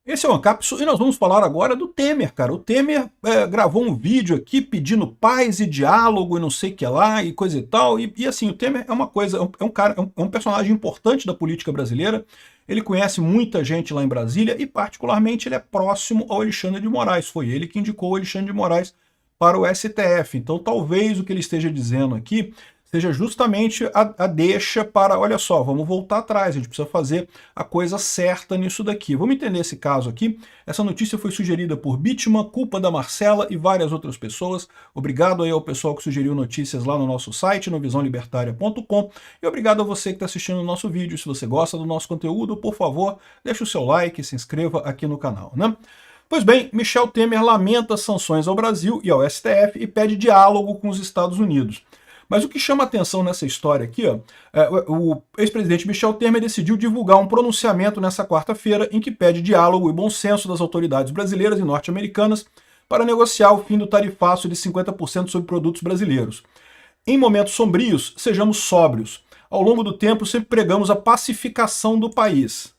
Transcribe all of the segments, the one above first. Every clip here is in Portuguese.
Esse é o Ancapsu e nós vamos falar agora do Temer, cara. O Temer gravou um vídeo aqui pedindo paz e diálogo e não sei o que lá e coisa e tal. E assim, o Temer é uma coisa, é um cara, é um personagem importante da política brasileira. Ele conhece muita gente lá em Brasília e particularmente ele é próximo ao Alexandre de Moraes. Foi ele que indicou o Alexandre de Moraes para o STF. Então talvez o que ele esteja dizendo aqui seja justamente a deixa para, olha só, vamos voltar atrás, a gente precisa fazer a coisa certa nisso daqui. Vamos entender esse caso aqui. Essa notícia foi sugerida por Bitman, Culpa da Marcela e várias outras pessoas. Obrigado aí ao pessoal que sugeriu notícias lá no nosso site, no visãolibertaria.com, e obrigado a você que está assistindo o nosso vídeo. Se você gosta do nosso conteúdo, por favor, deixe o seu like e se inscreva aqui no canal, né? Pois bem, Michel Temer lamenta sanções ao Brasil e ao STF e pede diálogo com os Estados Unidos. Mas o que chama atenção nessa história aqui, ó, o ex-presidente Michel Temer decidiu divulgar um pronunciamento nessa quarta-feira em que pede diálogo e bom senso das autoridades brasileiras e norte-americanas para negociar o fim do tarifaço de 50% sobre produtos brasileiros. Em momentos sombrios, sejamos sóbrios. Ao longo do tempo, sempre pregamos a pacificação do país.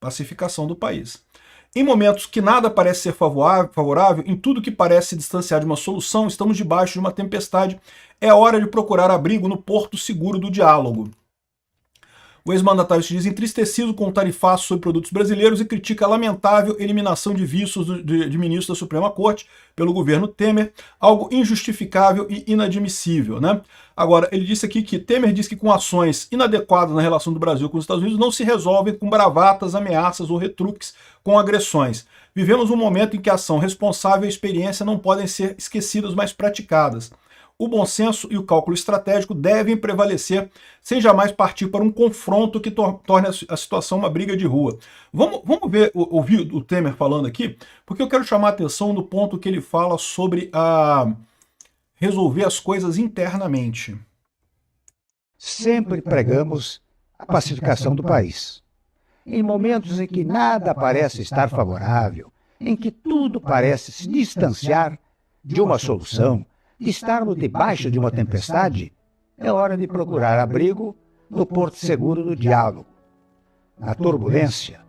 Pacificação do país. Em momentos que nada parece ser favorável, em tudo que parece se distanciar de uma solução, estamos debaixo de uma tempestade. É hora de procurar abrigo no porto seguro do diálogo. O ex-mandatário se diz entristecido com o tarifaço sobre produtos brasileiros e critica a lamentável eliminação de vistos de ministros da Suprema Corte pelo governo Temer, algo injustificável e inadmissível, né? Agora, ele disse aqui que Temer diz que com ações inadequadas na relação do Brasil com os Estados Unidos não se resolvem com bravatas, ameaças ou retruques com agressões. Vivemos um momento em que a ação responsável e a experiência não podem ser esquecidas, mas praticadas. O bom senso e o cálculo estratégico devem prevalecer, sem jamais partir para um confronto que torne a situação uma briga de rua. Vamos ouvir o Temer falando aqui, porque eu quero chamar a atenção no ponto que ele fala sobre resolver as coisas internamente. Sempre pregamos a pacificação do país. Em momentos em que nada parece estar favorável, em que tudo parece se distanciar de uma solução, de estarmos debaixo de uma tempestade, é hora de procurar abrigo no porto seguro do diálogo. Na turbulência,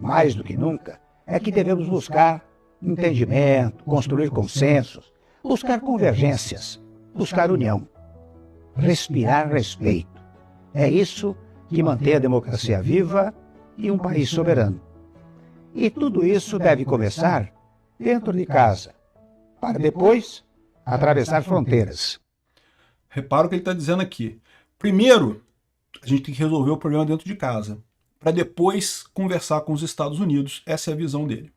mais do que nunca, é que devemos buscar entendimento, construir consensos, buscar convergências, buscar união, respirar respeito. É isso que mantém a democracia viva e um país soberano. E tudo isso deve começar dentro de casa, para depois atravessar fronteiras. Repara o que ele está dizendo aqui. Primeiro, a gente tem que resolver o problema dentro de casa, para depois conversar com os Estados Unidos. Essa é a visão dele.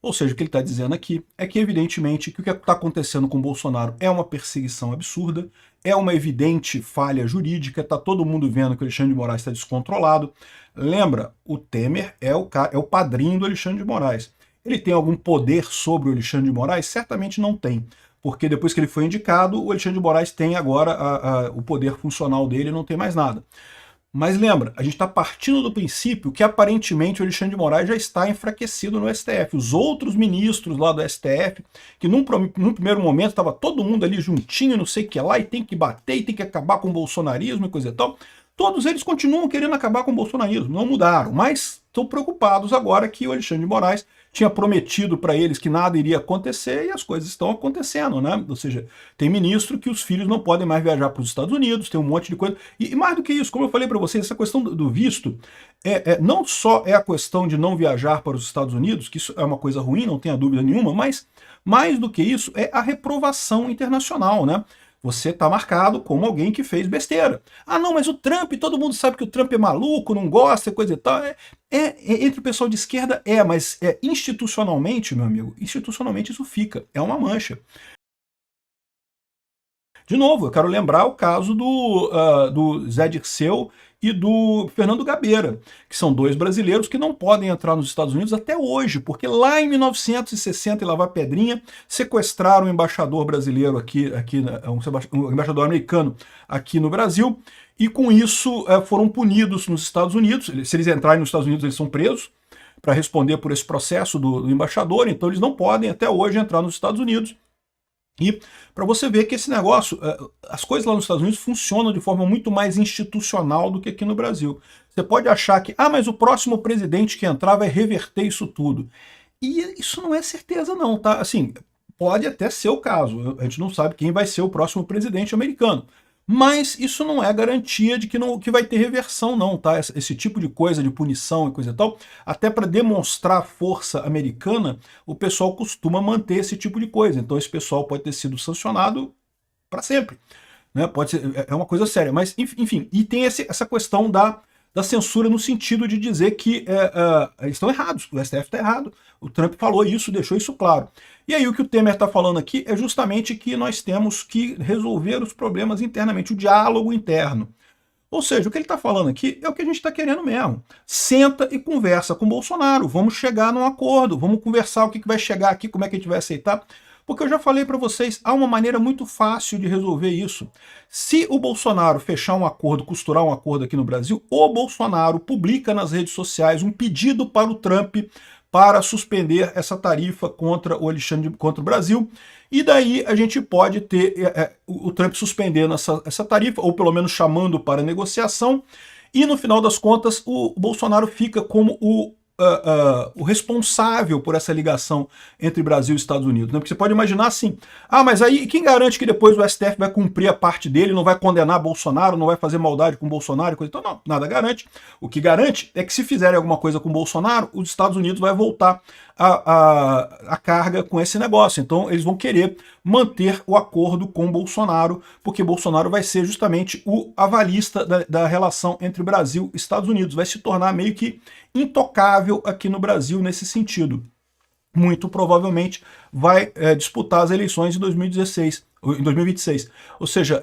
Ou seja, o que ele está dizendo aqui é que, evidentemente, que o que está acontecendo com o Bolsonaro é uma perseguição absurda, é uma evidente falha jurídica, está todo mundo vendo que o Alexandre de Moraes está descontrolado. Lembra, o Temer é o padrinho do Alexandre de Moraes. Ele tem algum poder sobre o Alexandre de Moraes? Certamente não tem, porque depois que ele foi indicado, o Alexandre de Moraes tem agora o poder funcional dele, não tem mais nada. Mas lembra, a gente está partindo do princípio que aparentemente o Alexandre de Moraes já está enfraquecido no STF. Os outros ministros lá do STF, que num primeiro momento estava todo mundo ali juntinho, não sei o que lá, e tem que bater, e tem que acabar com o bolsonarismo e coisa e tal, todos eles continuam querendo acabar com o bolsonarismo, não mudaram, mas estão preocupados agora que o Alexandre de Moraes tinha prometido para eles que nada iria acontecer e as coisas estão acontecendo, né? Ou seja, tem ministro que os filhos não podem mais viajar para os Estados Unidos, tem um monte de coisa. E mais do que isso, como eu falei para vocês, essa questão do visto não só é a questão de não viajar para os Estados Unidos, que isso é uma coisa ruim, não tenha dúvida nenhuma, mas mais do que isso é a reprovação internacional, né? Você está marcado como alguém que fez besteira. Ah, não, mas o Trump, todo mundo sabe que o Trump é maluco, não gosta, coisa e tal. Entre o pessoal de esquerda mas institucionalmente, meu amigo, institucionalmente isso fica, é uma mancha. De novo, eu quero lembrar o caso do Zé Dirceu e do Fernando Gabeira, que são dois brasileiros que não podem entrar nos Estados Unidos até hoje, porque lá em 1960, em Lavar Pedrinha, sequestraram um embaixador brasileiro um embaixador americano aqui no Brasil, e com isso foram punidos nos Estados Unidos. Se eles entrarem nos Estados Unidos, eles são presos para responder por esse processo do embaixador, então eles não podem até hoje entrar nos Estados Unidos. E para você ver que esse negócio, as coisas lá nos Estados Unidos funcionam de forma muito mais institucional do que aqui no Brasil. Você pode achar que, mas o próximo presidente que entrar vai reverter isso tudo. E isso não é certeza não, tá? Assim, pode até ser o caso, a gente não sabe quem vai ser o próximo presidente americano. Mas isso não é garantia de que vai ter reversão não, tá? Esse tipo de coisa, de punição e coisa e tal, até para demonstrar a força americana, o pessoal costuma manter esse tipo de coisa. Então esse pessoal pode ter sido sancionado para sempre, né? Pode ser, é uma coisa séria, mas enfim, e tem essa questão da censura no sentido de dizer que eles estão errados, o STF está errado, o Trump falou isso, deixou isso claro. E aí o que o Temer está falando aqui é justamente que nós temos que resolver os problemas internamente, o diálogo interno. Ou seja, o que ele está falando aqui é o que a gente está querendo mesmo. Senta e conversa com o Bolsonaro, vamos chegar num acordo, vamos conversar o que vai chegar aqui, como é que a gente vai aceitar. Porque eu já falei para vocês, há uma maneira muito fácil de resolver isso. Se o Bolsonaro fechar um acordo, costurar um acordo aqui no Brasil, o Bolsonaro publica nas redes sociais um pedido para o Trump para suspender essa tarifa contra o Brasil, e daí a gente pode ter o Trump suspendendo essa tarifa, ou pelo menos chamando para negociação, e no final das contas o Bolsonaro fica como o responsável por essa ligação entre Brasil e Estados Unidos, né? Porque você pode imaginar assim, mas aí quem garante que depois o STF vai cumprir a parte dele, não vai condenar Bolsonaro, não vai fazer maldade com Bolsonaro e coisa. Então não, nada garante. O que garante é que se fizerem alguma coisa com Bolsonaro, os Estados Unidos vai voltar a carga com esse negócio. Então eles vão querer manter o acordo com Bolsonaro, porque Bolsonaro vai ser justamente o avalista da relação entre Brasil e Estados Unidos, vai se tornar meio que intocável aqui no Brasil nesse sentido. Muito provavelmente vai disputar as eleições em 2026. Ou seja,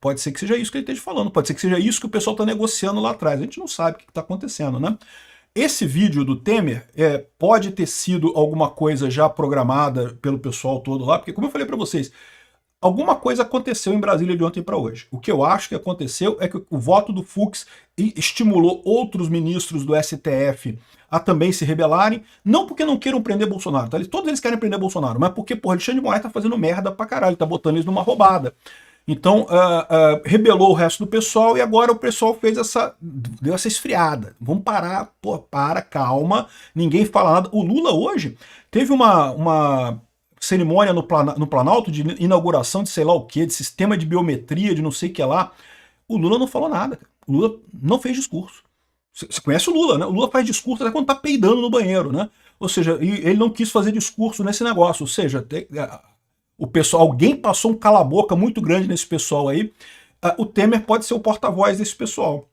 pode ser que seja isso que ele esteja falando, pode ser que seja isso que o pessoal está negociando lá atrás. A gente não sabe o que está acontecendo, né? Esse vídeo do Temer pode ter sido alguma coisa já programada pelo pessoal todo lá, porque como eu falei para vocês, alguma coisa aconteceu em Brasília de ontem para hoje. O que eu acho que aconteceu é que o voto do Fux estimulou outros ministros do STF a também se rebelarem, não porque não queiram prender Bolsonaro, tá? Todos eles querem prender Bolsonaro, mas porque, Alexandre de Moraes tá fazendo merda pra caralho, tá botando eles numa roubada. Então, rebelou o resto do pessoal e agora o pessoal deu essa esfriada. Vamos parar, calma, ninguém fala nada. O Lula hoje teve uma cerimônia no Planalto de inauguração de sei lá o que, de sistema de biometria, de não sei o que lá. O Lula não falou nada, cara. O Lula não fez discurso. Você conhece o Lula, né? O Lula faz discurso até quando tá peidando no banheiro, né? Ou seja, ele não quis fazer discurso nesse negócio. Ou seja, o pessoal, alguém passou um cala-boca muito grande nesse pessoal aí. O Temer pode ser o porta-voz desse pessoal.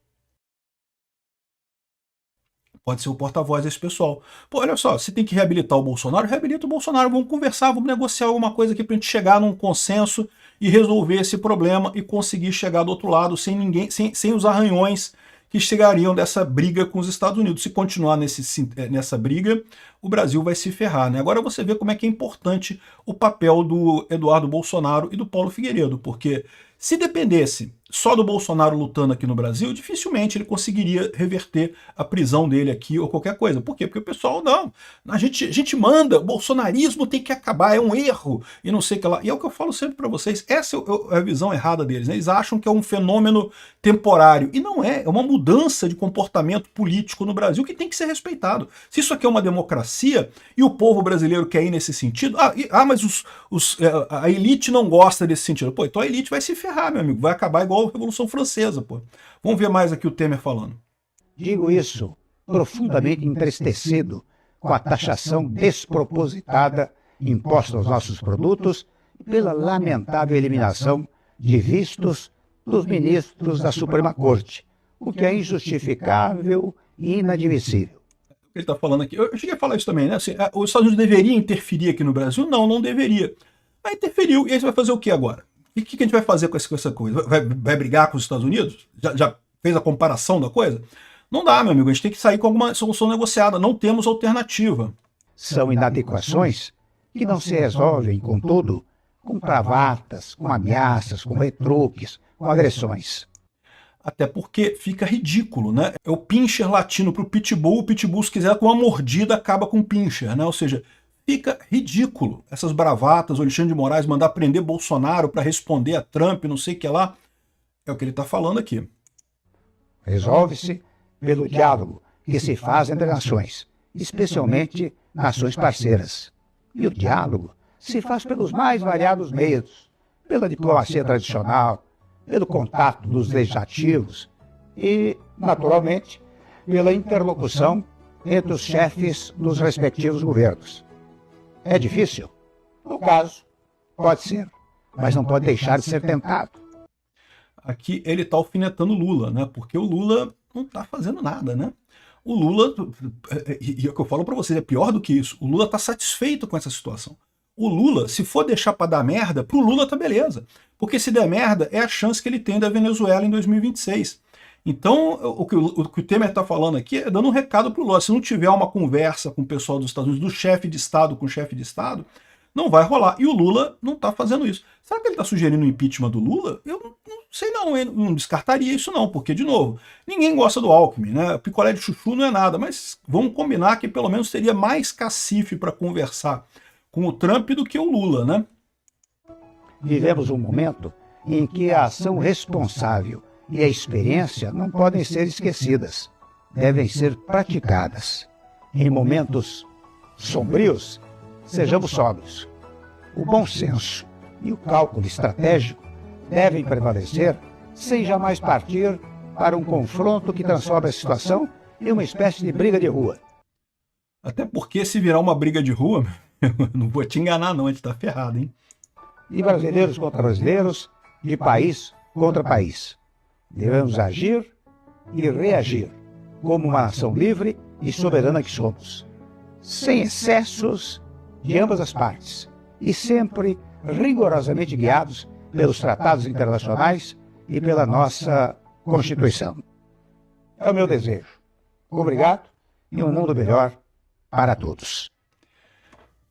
Pode ser o porta-voz desse pessoal. Pô, olha só, se tem que reabilitar o Bolsonaro, reabilita o Bolsonaro, vamos conversar, vamos negociar alguma coisa aqui pra gente chegar num consenso e resolver esse problema e conseguir chegar do outro lado sem os arranhões que chegariam dessa briga com os Estados Unidos. Se continuar nessa briga, o Brasil vai se ferrar, né? Agora você vê como é que é importante o papel do Eduardo Bolsonaro e do Paulo Figueiredo, porque se dependesse só do Bolsonaro lutando aqui no Brasil, dificilmente ele conseguiria reverter a prisão dele aqui ou qualquer coisa. Por quê? Porque o pessoal, não, a gente manda, o bolsonarismo tem que acabar, é um erro, e não sei o que lá. E é o que eu falo sempre para vocês, essa é a visão errada deles, né? Eles acham que é um fenômeno temporário, e não é uma mudança de comportamento político no Brasil que tem que ser respeitado. Se isso aqui é uma democracia, e o povo brasileiro quer ir nesse sentido, mas a elite não gosta desse sentido. Pô, então a elite vai se ferrar, meu amigo, vai acabar igual a Revolução Francesa, pô. Vamos ver mais aqui o Temer falando. Digo isso profundamente entristecido com a taxação despropositada imposta aos nossos produtos e pela lamentável eliminação de vistos dos ministros da Suprema Corte, o que é injustificável e inadmissível. Ele está falando aqui, eu cheguei a falar isso também, né? Assim, os Estados Unidos deveriam interferir aqui no Brasil? Não, não deveria. Aí interferiu, e aí você vai fazer o que agora? E o que a gente vai fazer com essa coisa? Vai brigar com os Estados Unidos? Já fez a comparação da coisa? Não dá, meu amigo. A gente tem que sair com alguma solução negociada. Não temos alternativa. São inadequações que não se resolvem, contudo, com bravatas, com ameaças, com retruques, com agressões. Até porque fica ridículo, né? É o pincher latino pro pitbull, o pitbull, se quiser, com uma mordida, acaba com o pincher, né? Ou seja, fica ridículo. Essas bravatas, o Alexandre de Moraes mandar prender Bolsonaro para responder a Trump, não sei o que lá. É o que ele está falando aqui. Resolve-se pelo diálogo que se faz entre nações, especialmente nações parceiras. E o diálogo se faz pelos mais variados meios, pela diplomacia tradicional, pelo contato dos legislativos e, naturalmente, pela interlocução entre os chefes dos respectivos governos. É difícil? No caso, pode ser, mas não pode deixar de ser tentado. Aqui ele está alfinetando o Lula, né? Porque o Lula não está fazendo nada, né? O Lula, e é o que eu falo para vocês, é pior do que isso, o Lula está satisfeito com essa situação. O Lula, se for deixar para dar merda, pro Lula tá beleza. Porque se der merda, é a chance que ele tem da Venezuela em 2026. Então, o que o Temer está falando aqui é dando um recado pro Lula. Se não tiver uma conversa com o pessoal dos Estados Unidos, do chefe de Estado com o chefe de Estado, não vai rolar. E o Lula não está fazendo isso. Será que ele está sugerindo o impeachment do Lula? Eu não sei não, eu não descartaria isso não, porque, de novo, ninguém gosta do Alckmin, né? Picolé de chuchu não é nada, mas vamos combinar que pelo menos teria mais cacife para conversar com o Trump do que o Lula, né? Vivemos um momento em que a ação responsável e a experiência não podem ser esquecidas, devem ser praticadas. Em momentos sombrios, sejamos sóbrios. O bom senso e o cálculo estratégico devem prevalecer sem jamais partir para um confronto que transforma a situação em uma espécie de briga de rua. Até porque se virar uma briga de rua, eu não vou te enganar não, a gente tá ferrado, hein? De brasileiros contra brasileiros, de país contra país. Devemos agir e reagir como uma nação livre e soberana que somos, sem excessos de ambas as partes e sempre rigorosamente guiados pelos tratados internacionais e pela nossa Constituição. É o meu desejo. Obrigado e um mundo melhor para todos.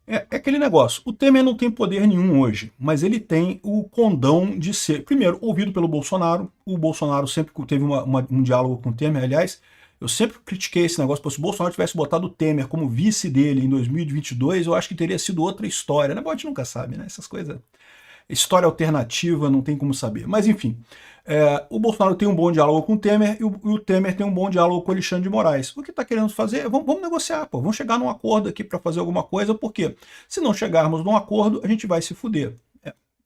É aquele negócio, o Temer não tem poder nenhum hoje, mas ele tem o condão de ser, primeiro, ouvido pelo Bolsonaro. O Bolsonaro sempre teve um diálogo com o Temer, aliás, eu sempre critiquei esse negócio, porque se o Bolsonaro tivesse botado o Temer como vice dele em 2022, eu acho que teria sido outra história, né? Bom, a gente nunca sabe, né? Essas coisas, história alternativa, não tem como saber. Mas enfim, o Bolsonaro tem um bom diálogo com o Temer e o Temer tem um bom diálogo com o Alexandre de Moraes. O que está querendo fazer? Vamos negociar, pô. Vamos chegar num acordo aqui para fazer alguma coisa, porque se não chegarmos num acordo, a gente vai se fuder.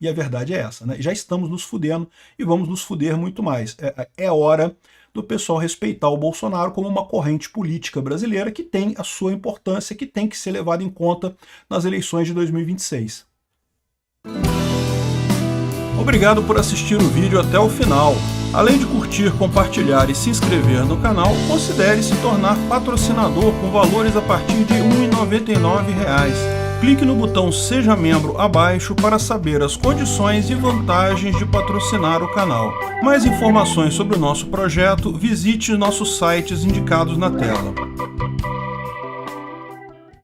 E a verdade é essa, né? Já estamos nos fudendo e vamos nos fuder muito mais. É hora do pessoal respeitar o Bolsonaro como uma corrente política brasileira que tem a sua importância, que tem que ser levada em conta nas eleições de 2026. Obrigado por assistir o vídeo até o final. Além de curtir, compartilhar e se inscrever no canal, considere se tornar patrocinador com valores a partir de R$ 1,99. Clique no botão Seja Membro abaixo para saber as condições e vantagens de patrocinar o canal. Mais informações sobre o nosso projeto, visite nossos sites indicados na tela.